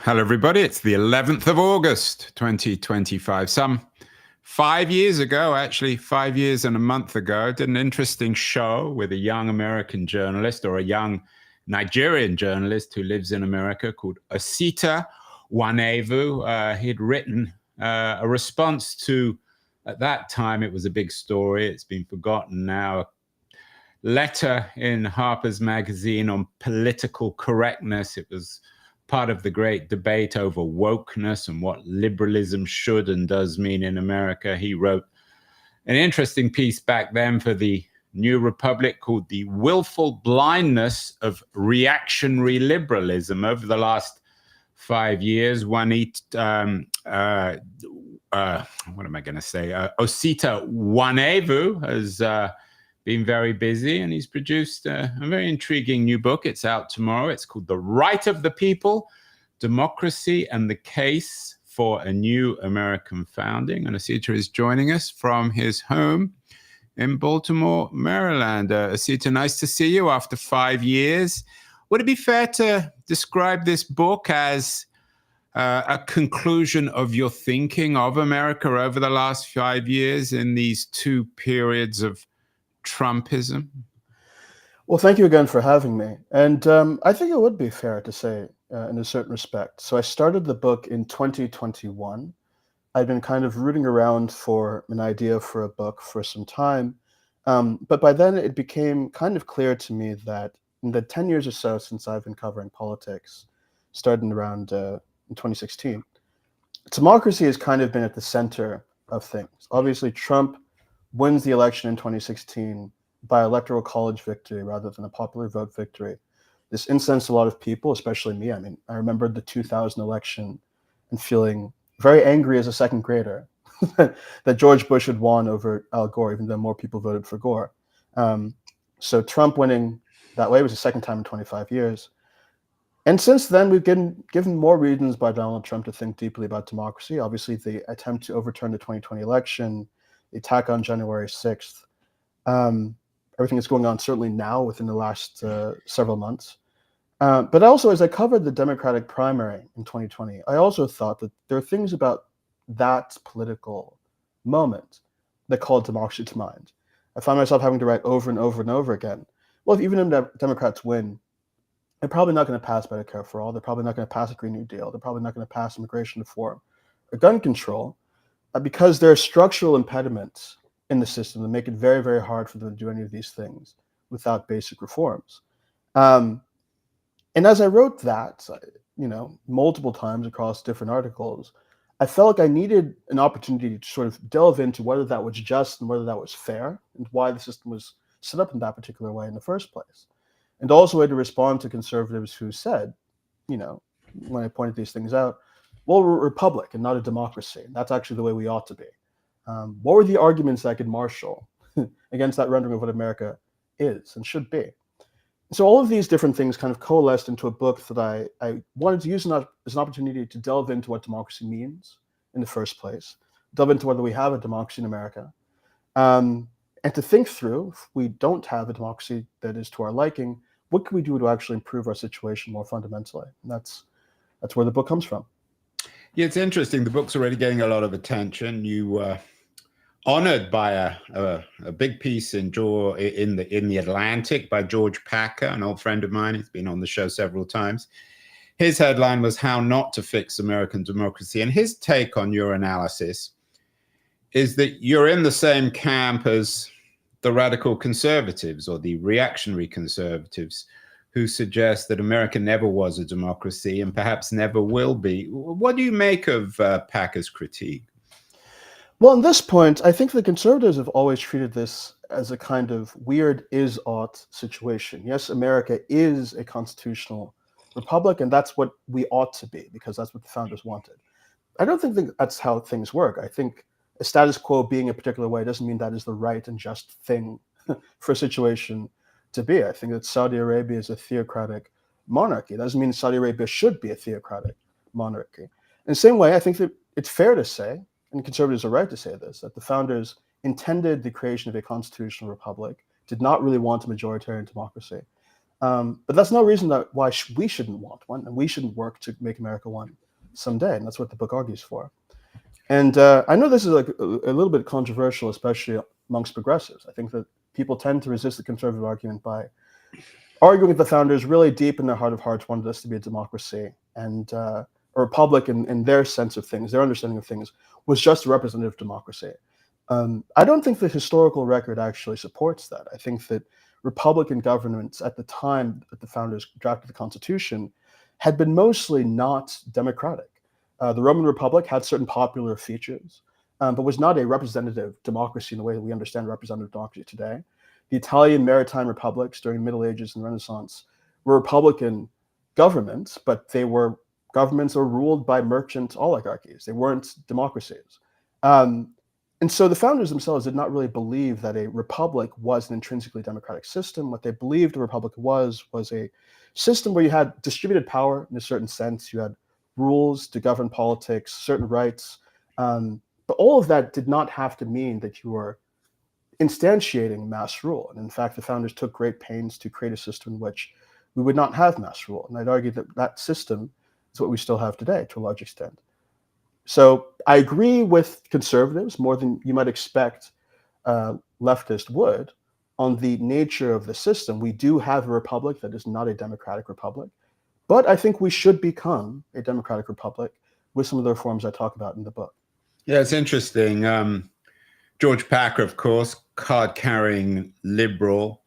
Hello, everybody. It's the 11th of August, 2025. Some 5 years ago, actually 5 years and a month ago, I did an interesting show with a young American journalist or a young Nigerian journalist who lives in America called Osilta Nwanevu. He'd written a response to, at that time, it was a big story. It's been forgotten now. A letter in Harper's Magazine on political correctness. It was part of the great debate over wokeness and what liberalism should and does mean in America. He wrote an interesting piece back then for the New Republic called The Willful Blindness of Reactionary Liberalism. Over the last 5 years, Osilta Nwanevu has been very busy, and he's produced a very intriguing new book. It's out tomorrow. It's called The Right of the People, Democracy and the Case for a New American Founding. And Osilta is joining us from his home in Baltimore, Maryland. Osilta, nice to see you after 5 years. Would it be fair to describe this book as a conclusion of your thinking of America over the last 5 years in these two periods of Trumpism? Well, thank you again for having me. And I think it would be fair to say, in a certain respect. So I started the book in 2021. I'd been kind of rooting around for an idea for a book for some time. But by then it became kind of clear to me that in the 10 years or so since I've been covering politics, starting around in 2016, democracy has kind of been at the center of things. Obviously, Trump wins the election in 2016 by electoral college victory rather than a popular vote victory. This incensed a lot of people, especially me. I mean, I remember the 2000 election and feeling very angry as a second grader that George Bush had won over Al Gore, even though more people voted for Gore. So Trump winning that way was the second time in 25 years. And since then, we've given more reasons by Donald Trump to think deeply about democracy. Obviously, the attempt to overturn the 2020 election, the attack on January 6th, everything that's going on certainly now within the last several months. But also, as I covered the Democratic primary in 2020, I also thought that there are things about that political moment that called democracy to mind. I found myself having to write over and over and over again. Well, if even if Democrats win, they're probably not going to pass Medicare for all. They're probably not going to pass a Green New Deal. They're probably not going to pass immigration reform or gun control, because there are structural impediments in the system that make it very, very hard for them to do any of these things without basic reforms. And as I wrote that, multiple times across different articles, I felt like I needed an opportunity to sort of delve into whether that was just and whether that was fair and why the system was set up in that particular way in the first place. And also a way to respond to conservatives who said, when I pointed these things out, well, we're a republic and not a democracy. And that's actually the way we ought to be. What were the arguments that I could marshal against that rendering of what America is and should be? So all of these different things kind of coalesced into a book that I wanted to use as an opportunity to delve into what democracy means in the first place, delve into whether we have a democracy in America, and to think through, if we don't have a democracy that is to our liking, what can we do to actually improve our situation more fundamentally? And that's where the book comes from. Yeah, it's interesting. The book's already getting a lot of attention. You were honored by a big piece in the Atlantic by George Packer, an old friend of mine. He's been on the show several times. His headline was "How Not to Fix American Democracy," and his take on your analysis is that you're in the same camp as the radical conservatives or the reactionary conservatives who suggest that America never was a democracy and perhaps never will be. What do you make of Packer's critique? Well, on this point, I think the conservatives have always treated this as a kind of weird is-ought situation. Yes, America is a constitutional republic, and that's what we ought to be, because that's what the founders wanted. I don't think that's how things work. I think a status quo being a particular way doesn't mean that is the right and just thing for a situation to be. I think that Saudi Arabia is a theocratic monarchy. It doesn't mean Saudi Arabia should be a theocratic monarchy. In the same way, I think that it's fair to say, and conservatives are right to say this, that the founders intended the creation of a constitutional republic, did not really want a majoritarian democracy. But that's no reason that why we shouldn't want one, and we shouldn't work to make America one someday. And that's what the book argues for. And I know this is like a little bit controversial, especially amongst progressives. I think that people tend to resist the conservative argument by arguing that the founders really deep in their heart of hearts wanted us to be a democracy, and a republic in their sense of things, their understanding of things, was just a representative democracy. I don't think the historical record actually supports that. I think that Republican governments at the time that the founders drafted the Constitution had been mostly not democratic. The Roman Republic had certain popular features, but was not a representative democracy in the way that we understand representative democracy today. The Italian maritime republics during the Middle Ages and Renaissance were Republican governments, but they were governments that were ruled by merchant oligarchies. They weren't democracies. And so the founders themselves did not really believe that a republic was an intrinsically democratic system. What they believed a republic was a system where you had distributed power in a certain sense. You had rules to govern politics, certain rights. But all of that did not have to mean that you were instantiating mass rule. And in fact, the founders took great pains to create a system in which we would not have mass rule. And I'd argue that that system is what we still have today to a large extent. So I agree with conservatives more than you might expect leftists would on the nature of the system. We do have a republic that is not a democratic republic, but I think we should become a democratic republic with some of the reforms I talk about in the book. Yeah, it's interesting. George Packer, of course, card-carrying liberal.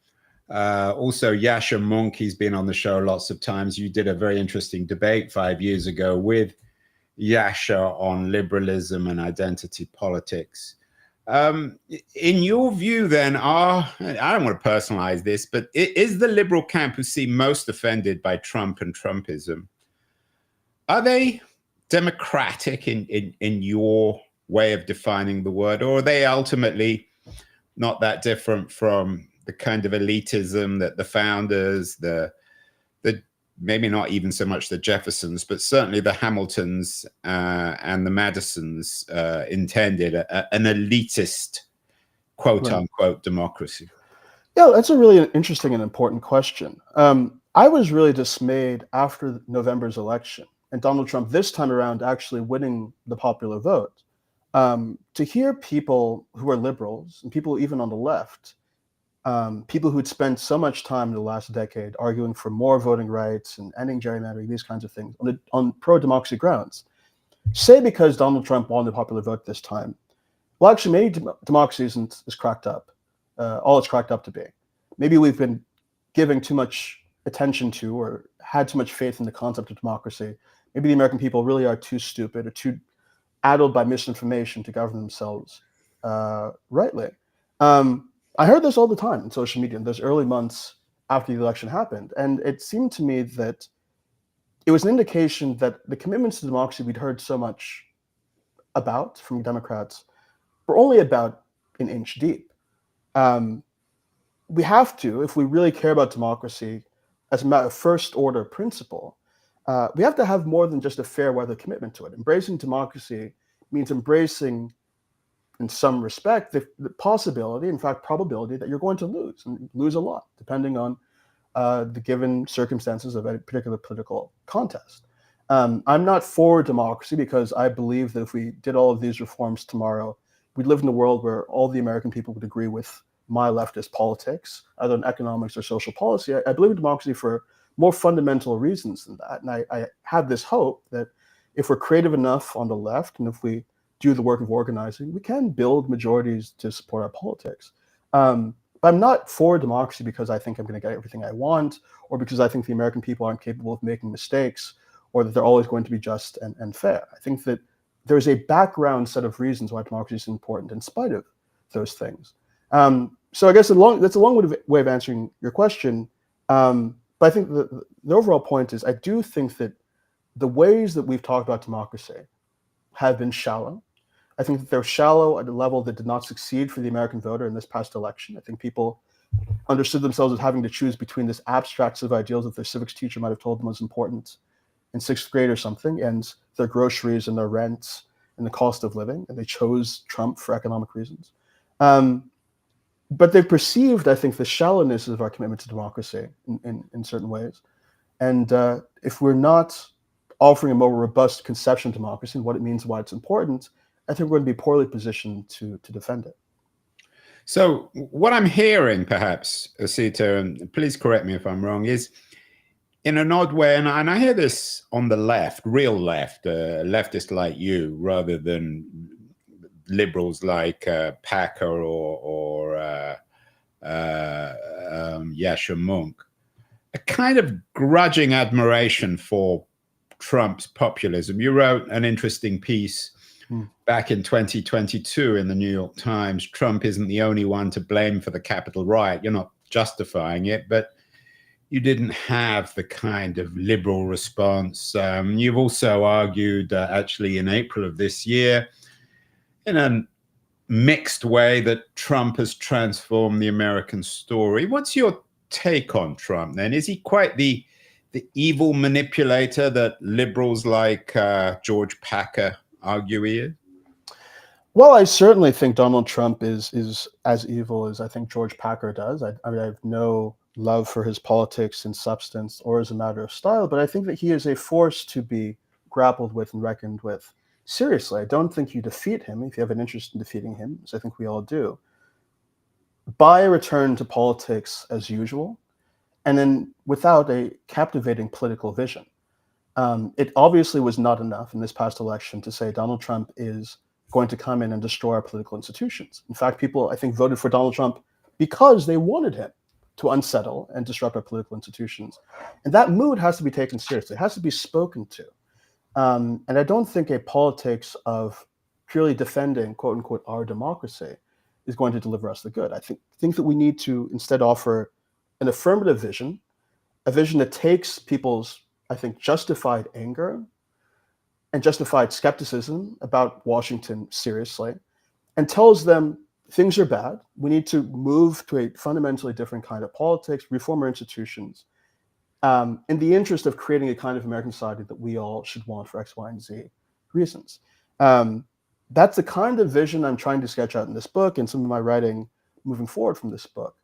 Also, Yasha Monk, he's been on the show lots of times. You did a very interesting debate 5 years ago with Yasha on liberalism and identity politics. In your view, then, I don't want to personalize this, but is the liberal camp who seem most offended by Trump and Trumpism, are they democratic in your way of defining the word, or are they ultimately not that different from the kind of elitism that the founders, the maybe not even so much the Jeffersons, but certainly the Hamiltons and the Madisons intended, an elitist, quote unquote, democracy? Yeah, that's a really interesting and important question. I was really dismayed after November's election and Donald Trump this time around actually winning the popular vote. To hear people who are liberals and people even on the left, people who'd spent so much time in the last decade arguing for more voting rights and ending gerrymandering, these kinds of things on pro-democracy grounds, say because Donald Trump won the popular vote this time, well, actually, maybe democracy isn't as cracked up, all it's cracked up to be. Maybe we've been giving too much attention to or had too much faith in the concept of democracy. Maybe the American people really are too stupid or too addled by misinformation to govern themselves rightly. I heard this all the time in social media in those early months after the election happened. And it seemed to me that it was an indication that the commitments to democracy we'd heard so much about from Democrats were only about an inch deep. We have to, if we really care about democracy as a matter of first order principle, we have to have more than just a fair weather commitment to it. Embracing democracy means embracing, in some respect, the possibility, in fact, probability that you're going to lose, and lose a lot, depending on the given circumstances of a particular political contest. I'm not for democracy because I believe that if we did all of these reforms tomorrow, we'd live in a world where all the American people would agree with my leftist politics, either in economics or social policy. I believe in democracy for more fundamental reasons than that. And I have this hope that if we're creative enough on the left, and if we do the work of organizing, we can build majorities to support our politics. But I'm not for democracy because I think I'm going to get everything I want, or because I think the American people aren't capable of making mistakes, or that they're always going to be just and fair. I think that there's a background set of reasons why democracy is important in spite of those things. So I guess that's a long way of answering your question. But I think the overall point is I do think that the ways that we've talked about democracy have been shallow. I think that they're shallow at a level that did not succeed for the American voter in this past election. I think people understood themselves as having to choose between this abstract set of ideals that their civics teacher might have told them was important in sixth grade or something, and their groceries and their rents and the cost of living, and they chose Trump for economic reasons. but they've perceived, I think, the shallowness of our commitment to democracy in certain ways. And if we're not offering a more robust conception of democracy and what it means, why it's important, I think we're going to be poorly positioned to defend it. So what I'm hearing, perhaps, Osilta, and please correct me if I'm wrong, is in an odd way, and I hear this on the left, real left, leftists like you, rather than liberals like Packer or Yasha Monk, a kind of grudging admiration for Trump's populism. You wrote an interesting piece back in 2022 in the New York Times. Trump isn't the only one to blame for the Capitol riot. You're not justifying it, but you didn't have the kind of liberal response. You've also argued, actually, in April of this year, in a mixed way, that Trump has transformed the American story. What's your take on Trump, then? Is he quite the evil manipulator that liberals like George Packer argue he is? Well, I certainly think Donald Trump is as evil as I think George Packer does. I mean, I have no love for his politics in substance or as a matter of style, but I think that he is a force to be grappled with and reckoned with seriously. I don't think you defeat him, if you have an interest in defeating him, as I think we all do, by a return to politics as usual, and then without a captivating political vision. It obviously was not enough in this past election to say Donald Trump is going to come in and destroy our political institutions. In fact, people, I think, voted for Donald Trump because they wanted him to unsettle and disrupt our political institutions. And that mood has to be taken seriously. It has to be spoken to. And I don't think a politics of purely defending, quote unquote, our democracy is going to deliver us the good. I think that we need to instead offer an affirmative vision, a vision that takes people's, I think, justified anger and justified skepticism about Washington seriously, and tells them things are bad. We need to move to a fundamentally different kind of politics, reform our institutions, in the interest of creating a kind of American society that we all should want for X, Y, and Z reasons. That's the kind of vision I'm trying to sketch out in this book and some of my writing moving forward from this book.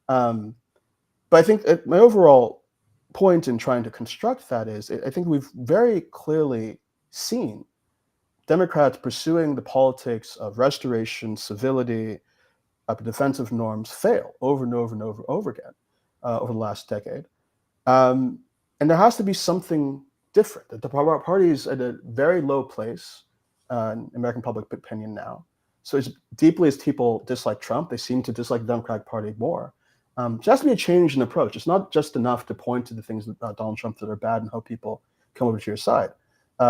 But I think my overall point in trying to construct that is, I think we've very clearly seen Democrats pursuing the politics of restoration, civility, defensive norms fail over and over and over again over the last decade. And there has to be something different. The party is at a very low place in American public opinion now. So as deeply as people dislike Trump, they seem to dislike the Democratic Party more. There has to be a change in approach. It's not just enough to point to the things about Donald Trump that are bad and hope people come over to your side.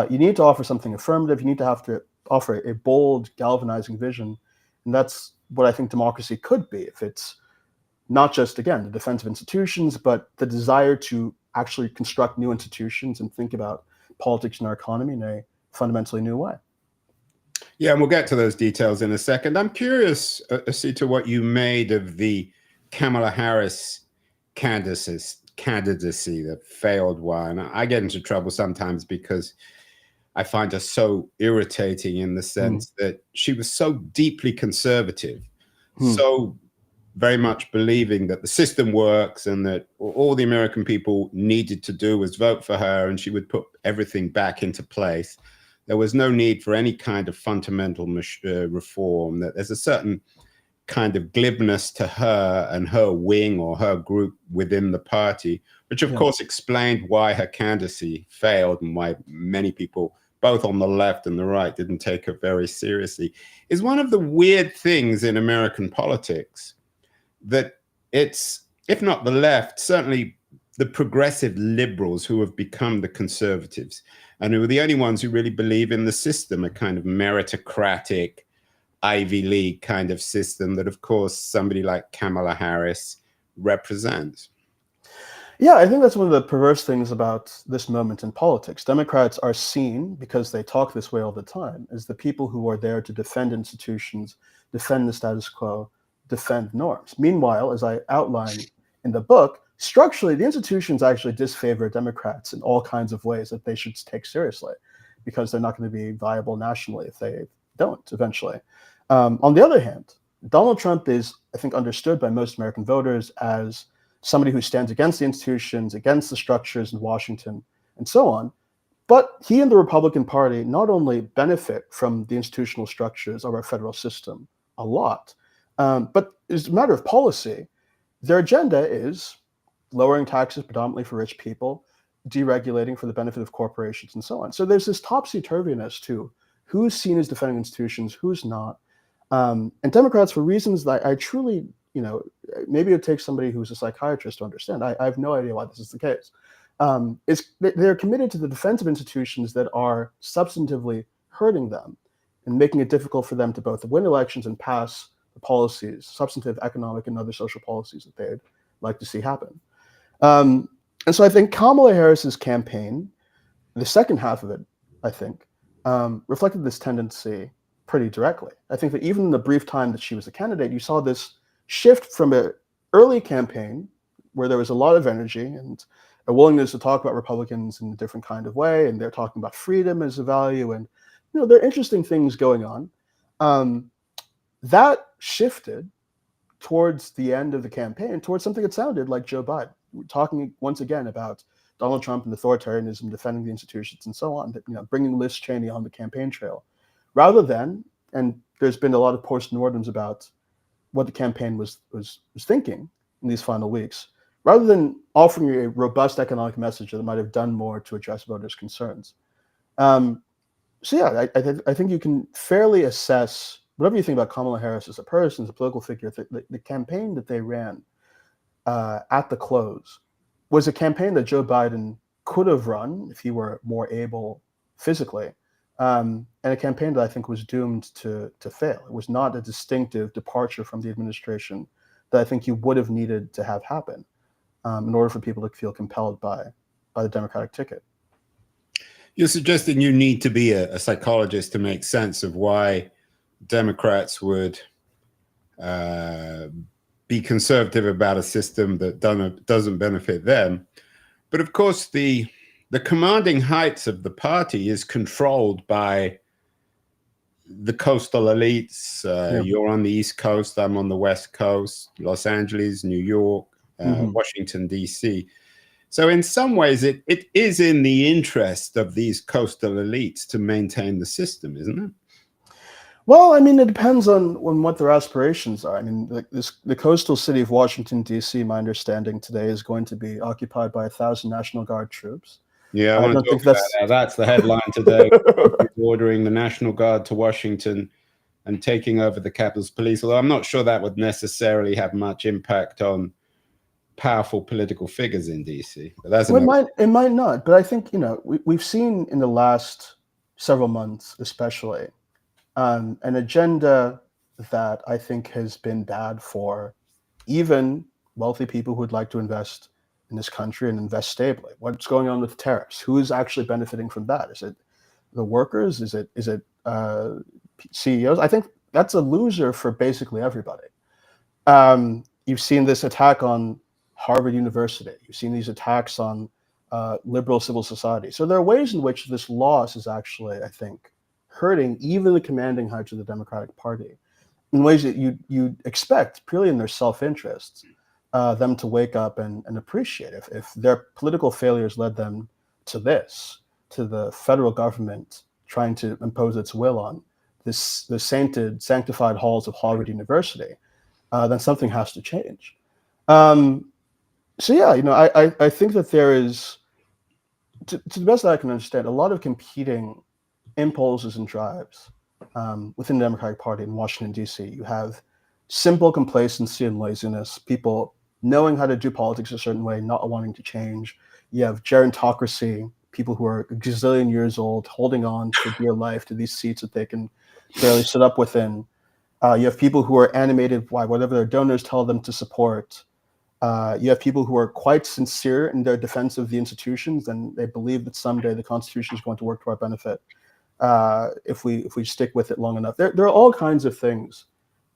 You need to offer something affirmative. You need to have to offer a bold, galvanizing vision. And that's what I think democracy could be, if it's not just, again, the defense of institutions, but the desire to actually construct new institutions and think about politics and our economy in a fundamentally new way. Yeah, and we'll get to those details in a second. I'm curious, Osilta, what you made of the Kamala Harris candidacy, the failed one. I get into trouble sometimes because I find her so irritating in the sense that she was so deeply conservative, so very much believing that the system works and that all the American people needed to do was vote for her and she would put everything back into place. There was no need for any kind of fundamental reform, that there's a certain kind of glibness to her and her wing or her group within the party, which of course explained why her candidacy failed and why many people, both on the left and the right, didn't take her very seriously. Is one of the weird things in American politics that it's, if not the left, certainly the progressive liberals who have become the conservatives and who are the only ones who really believe in the system, a kind of meritocratic Ivy League kind of system that, of course, somebody like Kamala Harris represents. Yeah, I think that's one of the perverse things about this moment in politics. Democrats are seen, because they talk this way all the time, as the people who are there to defend institutions, defend the status quo, defend norms. Meanwhile, as I outline in the book, structurally, the institutions actually disfavor Democrats in all kinds of ways that they should take seriously, because they're not going to be viable nationally if they don't eventually. On the other hand, Donald Trump is, I think, understood by most American voters as somebody who stands against the institutions, against the structures in Washington, and so on. But he and the Republican Party not only benefit from the institutional structures of our federal system a lot, but as a matter of policy, their agenda is lowering taxes predominantly for rich people, deregulating for the benefit of corporations, and so on. So there's this topsy-turviness to who's seen as defending institutions, who's not. And Democrats, for reasons that I truly, maybe it takes somebody who's a psychiatrist to understand. I have no idea why this is the case. They're committed to the defense of institutions that are substantively hurting them and making it difficult for them to both win elections and pass the policies, substantive economic and other social policies that they'd like to see happen. And so I think Kamala Harris's campaign, the second half of it, I think, reflected this tendency pretty directly. I think that even in the brief time that she was a candidate, you saw this shift from an early campaign where there was a lot of energy and a willingness to talk about Republicans in a different kind of way, and they're talking about freedom as a value, and there are interesting things going on. That shifted towards the end of the campaign, towards something that sounded like Joe Biden, talking once again about Donald Trump and authoritarianism, defending the institutions, and so on. Bringing Liz Cheney on the campaign trail, rather than, and there's been a lot of postmortems about what the campaign was thinking in these final weeks, rather than offering a robust economic message that might have done more to address voters' concerns. So yeah, I think you can fairly assess whatever you think about Kamala Harris as a person, as a political figure. The campaign that they ran at the close was a campaign that Joe Biden could have run if he were more able physically, and a campaign that I think was doomed to fail. It was not a distinctive departure from the administration that I think you would have needed to have happen in order for people to feel compelled by the Democratic ticket. You're suggesting you need to be a psychologist to make sense of why Democrats would be conservative about a system that doesn't benefit them. But of course, the commanding heights of the party is controlled by the coastal elites. You're on the East Coast, I'm on the West Coast, Los Angeles, New York, Washington, D.C. So in some ways, it is in the interest of these coastal elites to maintain the system, isn't it? Well, I mean, it depends on what their aspirations are. I mean, the coastal city of Washington, D.C., my understanding today, is going to be occupied by 1,000 National Guard troops. Yeah, I want to talk about that. That's the headline today. Ordering the National Guard to Washington and taking over the Capitol's police. Although I'm not sure that would necessarily have much impact on powerful political figures in D.C. But that's it might not. But I think we've seen in the last several months, especially, an agenda that I think has been bad for even wealthy people who would like to invest in this country and invest stably. What's going on with tariffs? Who is actually benefiting from that? Is it the workers? Is it CEOs? I think that's a loser for basically everybody. You've seen this attack on Harvard University. You've seen these attacks on liberal civil society. So there are ways in which this loss is actually, I think, hurting even the commanding heights of the Democratic Party in ways that you expect, purely in their self-interest, them to wake up and appreciate. If their political failures led them to this, to the federal government trying to impose its will on the sanctified halls of Harvard University, then something has to change. So yeah, I think that there is, to the best that I can understand, a lot of competing impulses and drives within the Democratic Party in Washington, D.C. You have simple complacency and laziness, people knowing how to do politics a certain way, not wanting to change. You have gerontocracy, people who are a gazillion years old, holding on for dear life to these seats that they can barely sit up within. You have people who are animated by whatever their donors tell them to support. You have people who are quite sincere in their defense of the institutions, and they believe that someday the Constitution is going to work to our benefit if we stick with it long enough. There are all kinds of things,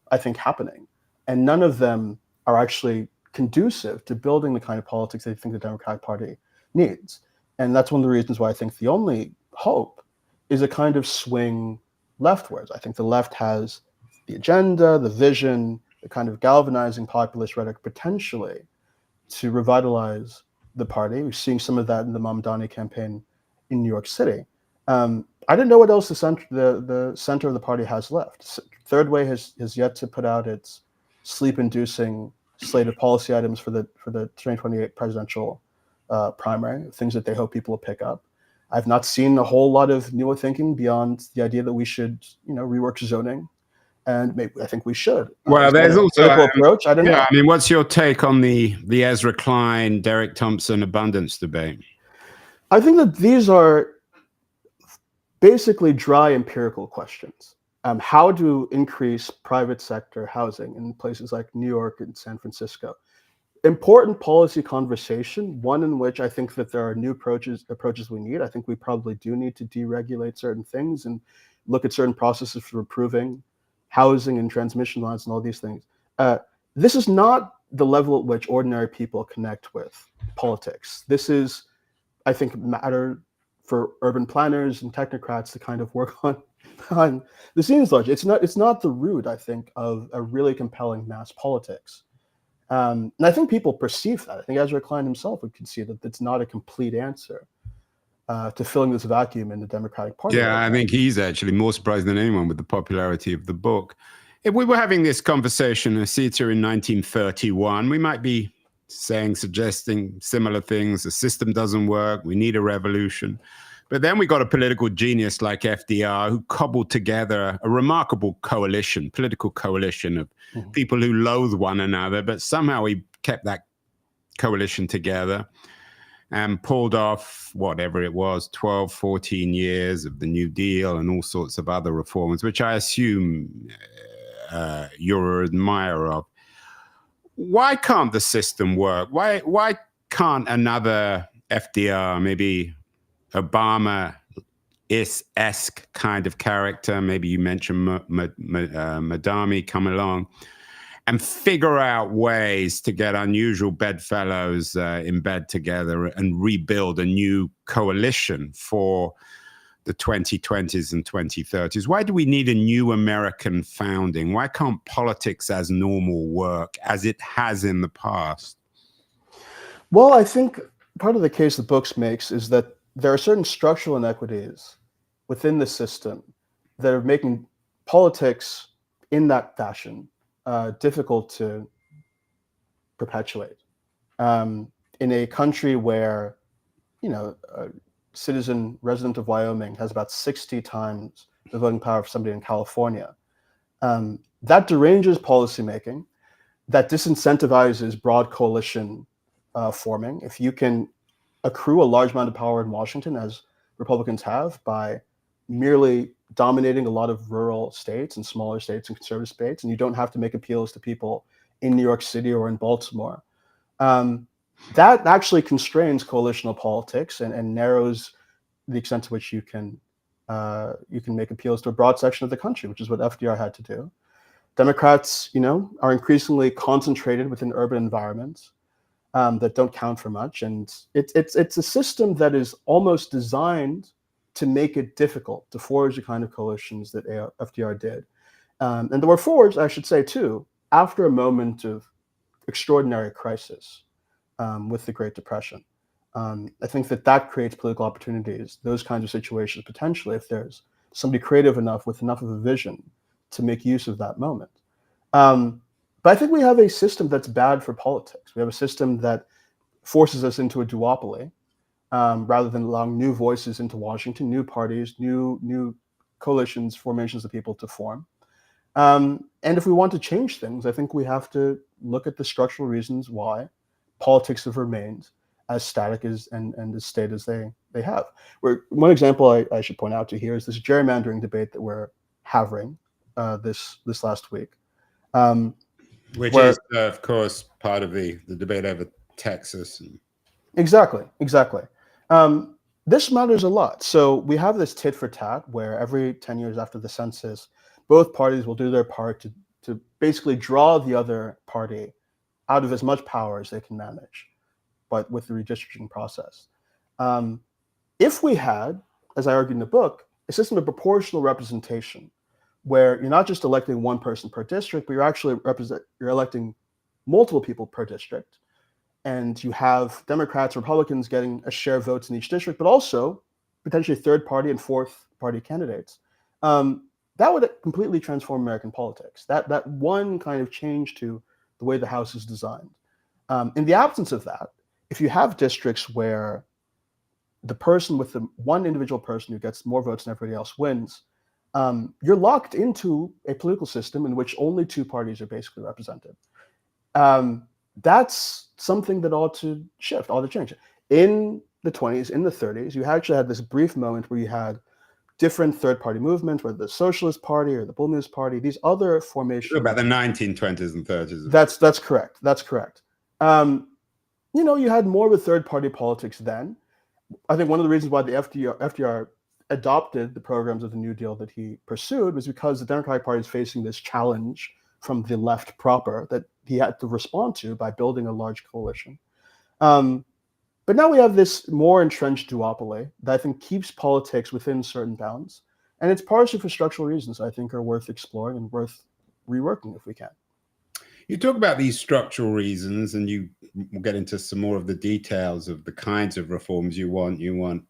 I think, happening, and none of them are actually conducive to building the kind of politics they think the Democratic Party needs. And that's one of the reasons why I think the only hope is a kind of swing leftwards. I think the left has the agenda, the vision, the kind of galvanizing populist rhetoric potentially to revitalize the party. We're seeing some of that in the Mamdani campaign in New York City. I don't know what else the center of the party has left. Third Way has yet to put out its sleep-inducing slate of policy items for the 2028 presidential primary, things that they hope people will pick up. I've not seen a whole lot of newer thinking beyond the idea that we should, rework zoning, and maybe I think we should. Well, there's also political approach. I don't know. I mean, what's your take on the Ezra Klein, Derek Thompson abundance debate? I think that these are basically dry empirical questions. How to increase private sector housing in places like New York and San Francisco. Important policy conversation, one in which I think that there are new approaches we need. I think we probably do need to deregulate certain things and look at certain processes for improving housing and transmission lines and all these things. This is not the level at which ordinary people connect with politics. This is, I think, matter for urban planners and technocrats to kind of work on behind the scenes largely. It's not the root, I think, of a really compelling mass politics. And I think people perceive that. I think Ezra Klein himself would concede that it's not a complete answer to filling this vacuum in the Democratic Party. Yeah, I think he's actually more surprised than anyone with the popularity of the book. If we were having this conversation, Osilta, in 1931, we might be suggesting similar things. The system doesn't work. We need a revolution. But then we got a political genius like FDR who cobbled together a remarkable political coalition of people who loathe one another, but somehow he kept that coalition together and pulled off whatever it was, 12, 14 years of the New Deal and all sorts of other reforms, which I assume you're an admirer of. Why can't the system work? Why can't another FDR, maybe Obama-esque kind of character, maybe you mentioned Madami, come along and figure out ways to get unusual bedfellows in bed together and rebuild a new coalition for the 2020s and 2030s? Why do we need a new American founding? Why can't politics as normal work as it has in the past? Well, I think part of the case the book makes is that there are certain structural inequities within the system that are making politics in that fashion difficult to perpetuate. In a country where, a citizen resident of Wyoming has about 60 times the voting power of somebody in California, that deranges policymaking, that disincentivizes broad coalition forming. If you can accrue a large amount of power in Washington, as Republicans have, by merely dominating a lot of rural states and smaller states and conservative states, and you don't have to make appeals to people in New York City or in Baltimore. That actually constrains coalitional politics and narrows the extent to which you can make appeals to a broad section of the country, which is what FDR had to do. Democrats, are increasingly concentrated within urban environments that don't count for much, and it's a system that is almost designed to make it difficult to forge the kind of coalitions that FDR did. And there were forged, I should say, too, after a moment of extraordinary crisis with the Great Depression. I think that creates political opportunities, those kinds of situations, potentially, if there's somebody creative enough with enough of a vision to make use of that moment. But I think we have a system that's bad for politics. We have a system that forces us into a duopoly, rather than allowing new voices into Washington, new parties, new coalitions, formations of people to form. And if we want to change things, I think we have to look at the structural reasons why politics have remained as static as and as stayed as they have. One example I should point out to here is this gerrymandering debate that we're having this last week. Which is, of course, part of the debate over Texas. Exactly. This matters a lot. So we have this tit for tat where every 10 years after the census, both parties will do their part to basically draw the other party out of as much power as they can manage, but with the redistricting process. If we had, as I argued in the book, a system of proportional representation where you're not just electing one person per district, but you're electing multiple people per district. And you have Democrats, Republicans getting a share of votes in each district, but also potentially third party and fourth party candidates. That would completely transform American politics. That one kind of change to the way the House is designed. In the absence of that, if you have districts where the person with the one individual person who gets more votes than everybody else wins, you're locked into a political system in which only two parties are basically represented. That's something that ought to shift, ought to change. In the 20s, in the 30s, you actually had this brief moment where you had different third-party movements, whether the Socialist Party or the Bull News Party, these other formations. About the 1920s and 30s. That's correct. That's correct. You had more of a third-party politics then. I think one of the reasons why the FDR adopted the programs of the New Deal that he pursued was because the Democratic Party is facing this challenge from the left proper that he had to respond to by building a large coalition. But now we have this more entrenched duopoly that I think keeps politics within certain bounds. And it's partially for structural reasons I think are worth exploring and worth reworking if we can. You talk about these structural reasons, and we'll get into some more of the details of the kinds of reforms you want. You want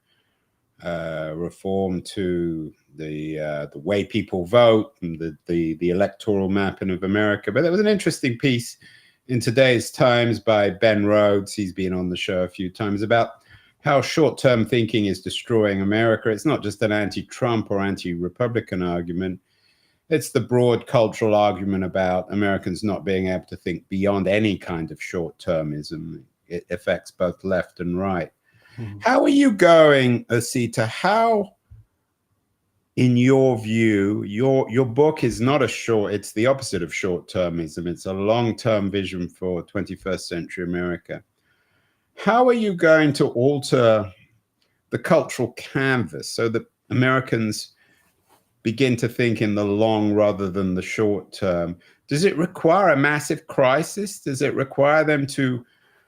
reform to the way people vote and the electoral mapping of America. But there was an interesting piece in today's Times by Ben Rhodes. He's been on the show a few times about how short-term thinking is destroying America. It's not just an anti-Trump or anti-Republican argument. It's the broad cultural argument about Americans not being able to think beyond any kind of short-termism. It affects both left and right. Mm-hmm. How are you going, Osilta? How, in your view, your book is not it's the opposite of short-termism. It's a long-term vision for 21st century America. How are you going to alter the cultural canvas so that Americans begin to think in the long rather than the short term? Does it require a massive crisis? Does it require them to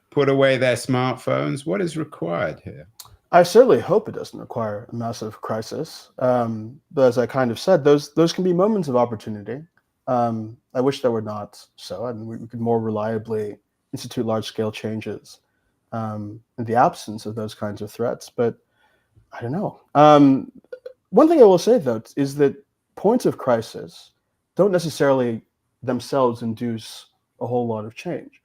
put away their smartphones? What is required here? I certainly hope it doesn't require a massive crisis. But as I kind of said, those can be moments of opportunity. I wish that were not so. I mean, we could more reliably institute large-scale changes in the absence of those kinds of threats. But I don't know. One thing I will say, though, is that points of crisis don't necessarily themselves induce a whole lot of change.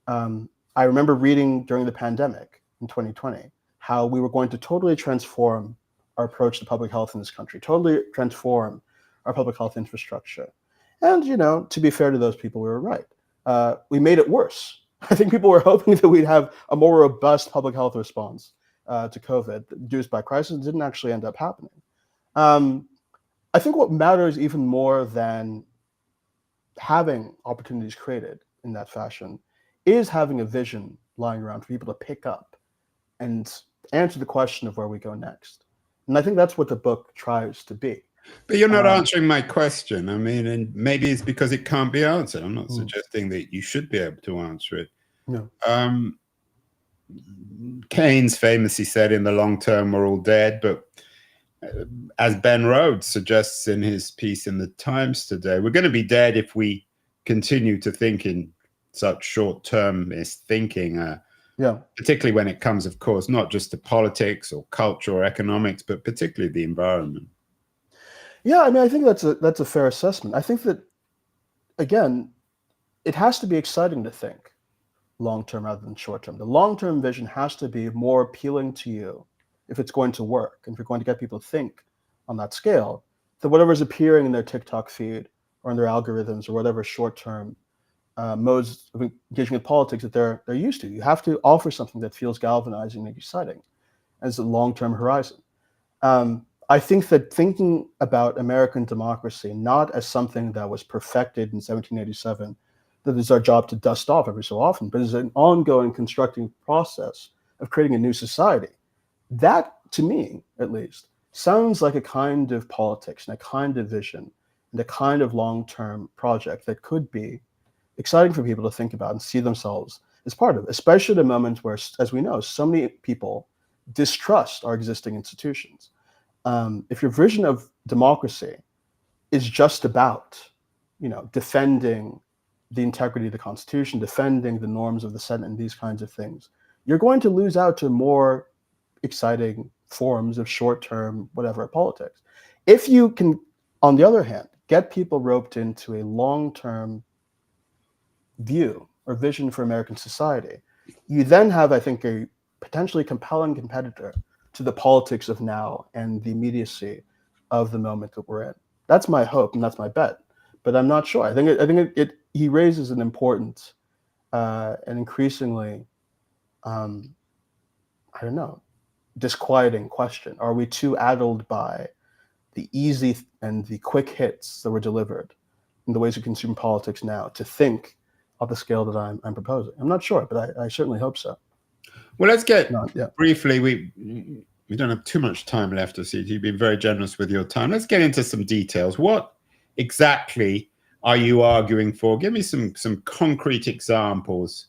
I remember reading during the pandemic in 2020 how we were going to totally transform our approach to public health in this country, totally transform our public health infrastructure. And, to be fair to those people, we were right. We made it worse. I think people were hoping that we'd have a more robust public health response to COVID induced by crisis. It didn't actually end up happening. I think what matters even more than having opportunities created in that fashion is having a vision lying around for people to pick up and answer the question of where we go next. And I think that's what the book tries to be. But you're not answering my question. I mean, and maybe it's because it can't be answered. I'm not suggesting that you should be able to answer it. No. Keynes famously said, in the long term, we're all dead. But as Ben Rhodes suggests in his piece in the Times today, we're going to be dead if we continue to think in such short-termist thinking, particularly when it comes, of course, not just to politics or culture or economics, but particularly the environment. Yeah, I mean, I think that's a fair assessment. I think that, again, it has to be exciting to think long-term rather than short-term. The long-term vision has to be more appealing to you if it's going to work, and if you're going to get people to think on that scale, than whatever's appearing in their TikTok feed or in their algorithms or whatever short-term modes of engaging with politics that they're used to. You have to offer something that feels galvanizing and exciting as a long-term horizon. I think that thinking about American democracy not as something that was perfected in 1787, that is our job to dust off every so often, but as an ongoing constructing process of creating a new society, that, to me, at least, sounds like a kind of politics and a kind of vision and a kind of long-term project that could be exciting for people to think about and see themselves as part of, especially at a moment where, as we know, so many people distrust our existing institutions. If your vision of democracy is just about, defending the integrity of the Constitution, defending the norms of the Senate, and these kinds of things, you're going to lose out to more exciting forms of short-term whatever politics. If you can, on the other hand, get people roped into a long-term view or vision for American society, you then have, I think, a potentially compelling competitor to the politics of now and the immediacy of the moment that we're in. That's my hope and that's my bet, but I'm not sure. I think he raises an important and increasingly, I don't know, disquieting question. Are we too addled by the easy and the quick hits that were delivered in the ways we consume politics now to think of the scale that I'm proposing? I'm not sure, but I certainly hope so. Well, let's get briefly, we don't have too much time left, Osilta. You've been very generous with your time. Let's get into some details. What exactly are you arguing for? Give me some concrete examples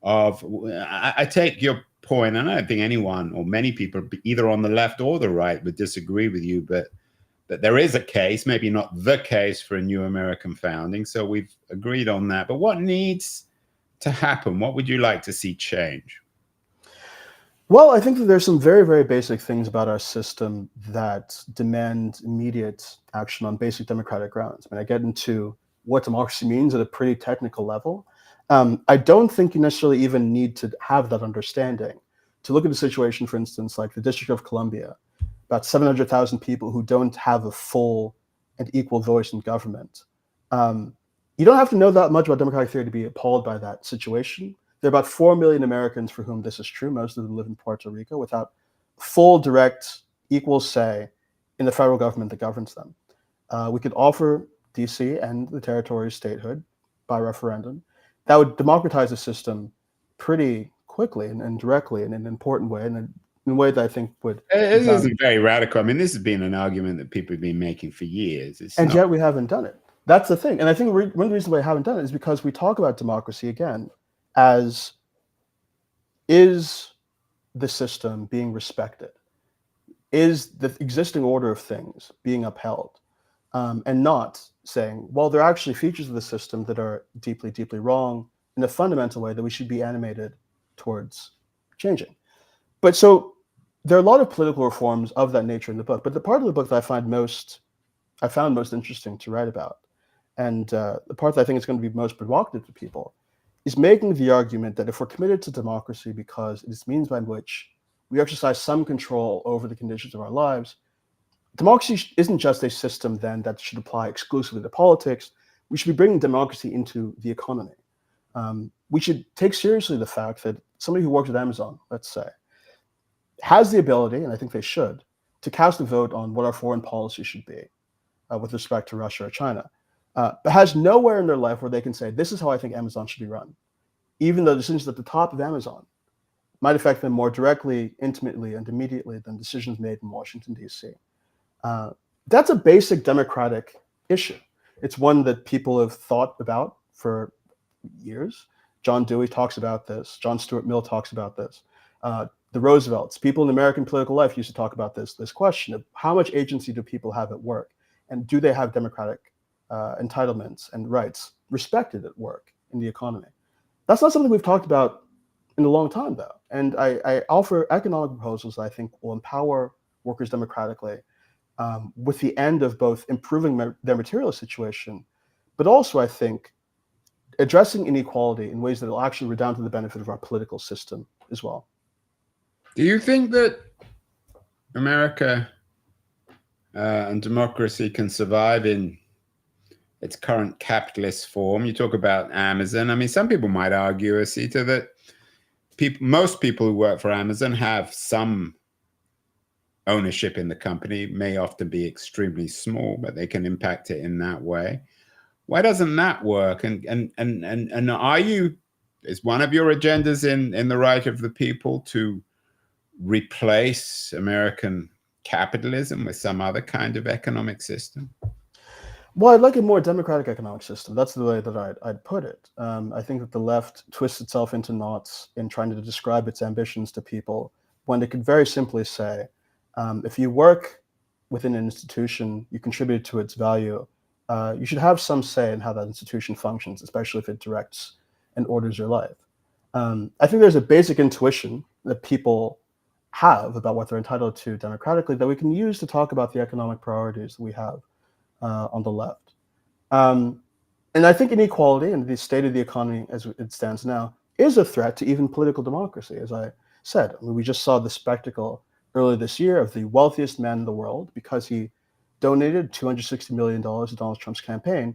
of, I take your point, and I don't think anyone or many people, either on the left or the right, would disagree with you, but that there is a case, maybe not the case, for a new American founding. So we've agreed on that. But what needs to happen? What would you like to see change? Well, I think that there's some very, very basic things about our system that demand immediate action on basic democratic grounds. I mean, I get into what democracy means at a pretty technical level. I don't think you necessarily even need to have that understanding to look at a situation, for instance, like the District of Columbia, about 700,000 people who don't have a full and equal voice in government. You don't have to know that much about democratic theory to be appalled by that situation. There are about 4 million Americans for whom this is true. Most of them live in Puerto Rico without full, direct, equal say in the federal government that governs them. We could offer DC and the territories statehood by referendum. That would democratize the system pretty quickly and directly in an important way, and in a way that I think would... This isn't very radical. I mean, this has been an argument that people have been making for years. Yet we haven't done it. That's the thing. And I think one of the reasons why I haven't done it is because we talk about democracy, again, as is the system being respected? Is the existing order of things being upheld? And not saying, well, there are actually features of the system that are deeply, deeply wrong in a fundamental way that we should be animated towards changing. But so there are a lot of political reforms of that nature in the book. But the part of the book that I found most interesting to write about, and the part that I think is going to be most provocative to people, is making the argument that if we're committed to democracy because it is means by which we exercise some control over the conditions of our lives, democracy isn't just a system then that should apply exclusively to politics. We should be bringing democracy into the economy. We should take seriously the fact that somebody who works at Amazon, let's say, has the ability, and I think they should, to cast a vote on what our foreign policy should be with respect to Russia or China, but has nowhere in their life where they can say, this is how I think Amazon should be run, even though decisions at the top of Amazon might affect them more directly, intimately, and immediately than decisions made in Washington, D.C. That's a basic democratic issue. It's one that people have thought about for years. John Dewey talks about this. John Stuart Mill talks about this. The Roosevelts, people in American political life used to talk about this question of how much agency do people have at work, and do they have democratic entitlements and rights respected at work in the economy? That's not something we've talked about in a long time, though. And I offer economic proposals that I think will empower workers democratically, with the end of both improving their material situation, but also, I think, addressing inequality in ways that will actually redound to the benefit of our political system as well. Do you think that America and democracy can survive in its current capitalist form? You talk about Amazon. I mean, some people might argue, Osilta, that most people who work for Amazon have some ownership in the company, may often be extremely small, but they can impact it in that way. Why doesn't that work? And are you, is one of your agendas in the right of the people to replace American capitalism with some other kind of economic system? Well, I'd like a more democratic economic system. That's the way that I'd put it. I think that the left twists itself into knots in trying to describe its ambitions to people when it could very simply say, if you work within an institution, you contribute to its value, you should have some say in how that institution functions, especially if it directs and orders your life. I think there's a basic intuition that people have about what they're entitled to democratically that we can use to talk about the economic priorities that we have on the left. And I think inequality and the state of the economy as it stands now is a threat to even political democracy, as I said. I mean, we just saw the spectacle earlier this year of the wealthiest man in the world, because he donated $260 million to Donald Trump's campaign,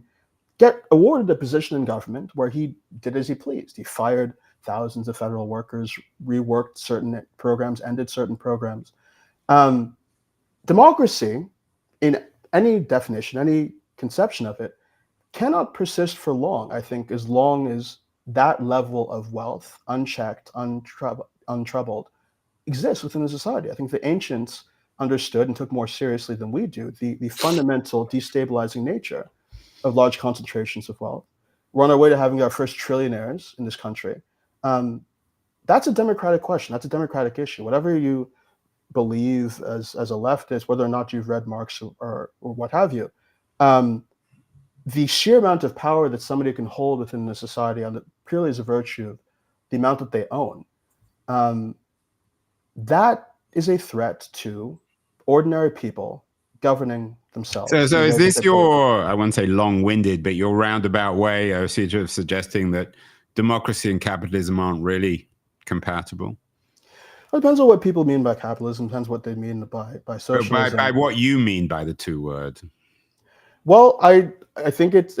get awarded a position in government where he did as he pleased. He fired thousands of federal workers, reworked certain programs, ended certain programs. Democracy, in any definition, any conception of it, cannot persist for long, I think, as long as that level of wealth, unchecked, untroubled, exists within the society. I think the ancients understood and took more seriously than we do the fundamental destabilizing nature of large concentrations of wealth. We're on our way to having our first trillionaires in this country. That's a democratic question. That's a democratic issue. Whatever you believe as a leftist, whether or not you've read Marx or what have you, the sheer amount of power that somebody can hold within the society purely as a virtue of the amount that they own, that is a threat to ordinary people governing themselves. So is this your, I won't say long-winded, but your roundabout way, Osilta, of suggesting that democracy and capitalism aren't really compatible? It depends on what people mean by capitalism. Depends what they mean by socialism. By what you mean by the two words. Well, I think it's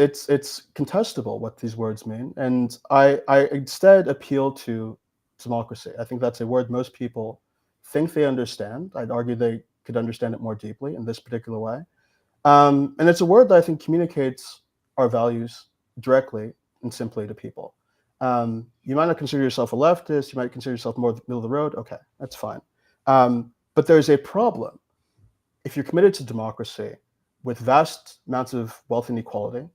contestable what these words mean, and I instead appeal to democracy. I think that's a word most people think they understand. I'd argue they could understand it more deeply in this particular way. And it's a word that I think communicates our values directly and simply to people. You might not consider yourself a leftist. You might consider yourself more middle of the road. Okay, that's fine. But there's a problem. If you're committed to democracy, with vast amounts of wealth inequality,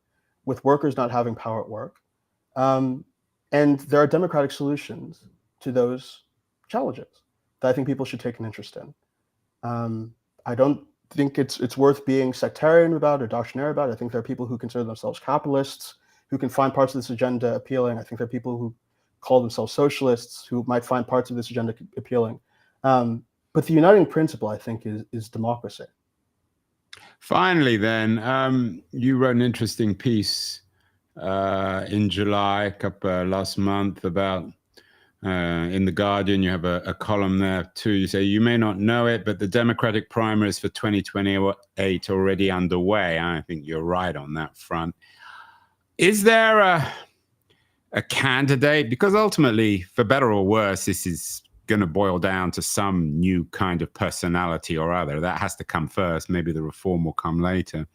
with workers not having power at work, and there are democratic solutions to those challenges that I think people should take an interest in. I don't think it's worth being sectarian about or doctrinaire about. I think there are people who consider themselves capitalists who can find parts of this agenda appealing. I think there are people who call themselves socialists who might find parts of this agenda appealing. But the uniting principle, I think, is democracy. Finally, then, you wrote an interesting piece in July, last month, about in The Guardian. You have a column there too. You say, you may not know it, but the Democratic primaries for 2028 are already underway. I think you're right on that front. Is there a candidate? Because ultimately, for better or worse, this is going to boil down to some new kind of personality or other. That has to come first. Maybe the reform will come later.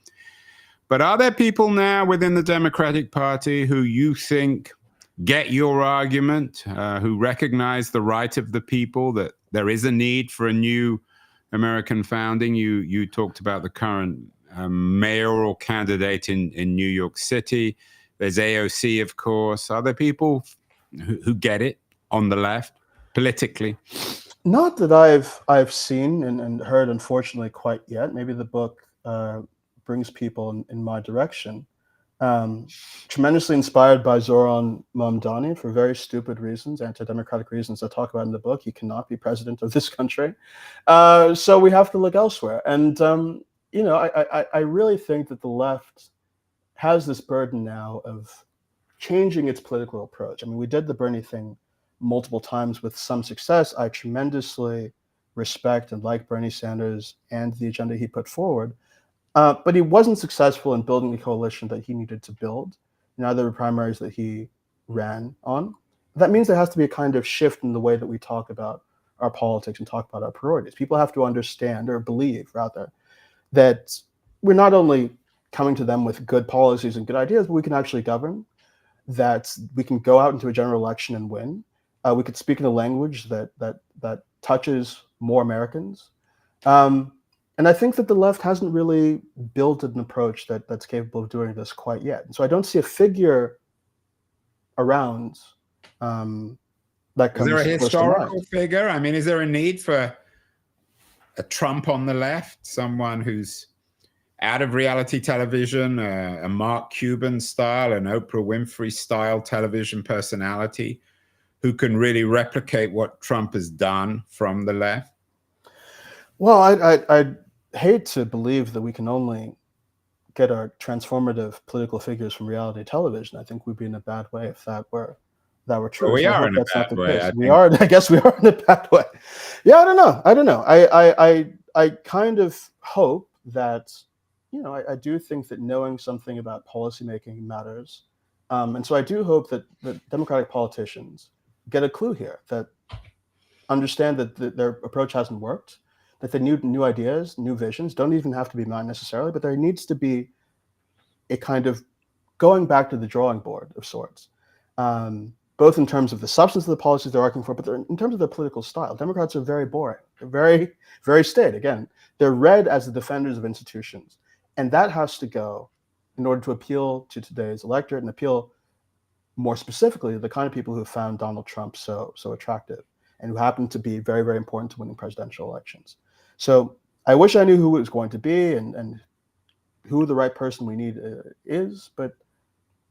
But are there people now within the Democratic Party who you think get your argument, who recognize the right of the people, that there is a need for a new American founding? You talked about the current mayoral candidate in New York City. There's AOC, of course. Are there people who get it on the left politically? Not that I've seen and heard, unfortunately, quite yet. Maybe the book brings people in my direction. Tremendously inspired by Zoran Mamdani for very stupid reasons, anti-democratic reasons I talk about in the book. He cannot be president of this country. So we have to look elsewhere. And, I really think that the left has this burden now of changing its political approach. I mean, we did the Bernie thing multiple times with some success. I tremendously respect and like Bernie Sanders and the agenda he put forward. But he wasn't successful in building the coalition that he needed to build in either the primaries that he ran on. That means there has to be a kind of shift in the way that we talk about our politics and talk about our priorities. People have to understand, or believe rather, that we're not only coming to them with good policies and good ideas, but we can actually govern, that we can go out into a general election and win. We could speak in a language that touches more Americans. And I think that the left hasn't really built an approach that's capable of doing this quite yet. And so I don't see a figure around that comes. Is there a historical figure? I mean, is there a need for a Trump on the left, someone who's out of reality television, a Mark Cuban style, an Oprah Winfrey style television personality who can really replicate what Trump has done from the left? Well, I'd hate to believe that we can only get our transformative political figures from reality television. I think we'd be in a bad way if that were true. Well, we So I are hope in a that's not bad the way, case. I We think. are. I guess we are in a bad way. Yeah, I don't know. I kind of hope that, I do think that knowing something about policymaking matters, and so I do hope that Democratic politicians get a clue here, that understand that their approach hasn't worked, that they need new ideas, new visions. Don't even have to be mine necessarily, but there needs to be a kind of going back to the drawing board of sorts, both in terms of the substance of the policies they're arguing for, but in terms of their political style. Democrats are very boring. They're very, very staid. Again, they're read as the defenders of institutions. And that has to go in order to appeal to today's electorate and appeal more specifically to the kind of people who found Donald Trump so attractive and who happen to be very, very important to winning presidential elections. So I wish I knew who it was going to be and who the right person we need is, but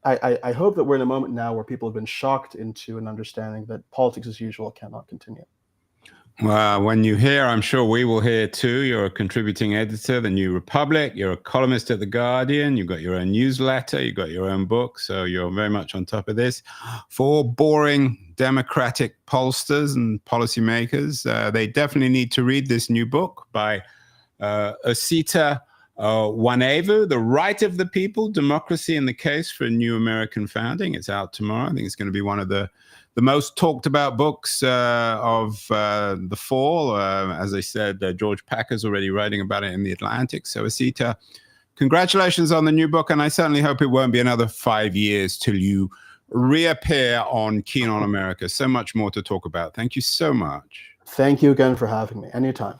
I hope that we're in a moment now where people have been shocked into an understanding that politics as usual cannot continue. Well, when you hear, I'm sure we will hear too. You're a contributing editor, The New Republic. You're a columnist at The Guardian. You've got your own newsletter. You've got your own book. So you're very much on top of this. For boring Democratic pollsters and policymakers, they definitely need to read this new book by Osilta Nwanevu, The Right of the People, Democracy and the Case for a New American Founding. It's out tomorrow. I think it's going to be one of the most talked about books of the fall. As I said, George Packer's already writing about it in The Atlantic. So Osilta, congratulations on the new book. And I certainly hope it won't be another 5 years till you reappear on Keen on America. So much more to talk about. Thank you so much. Thank you again for having me. Anytime.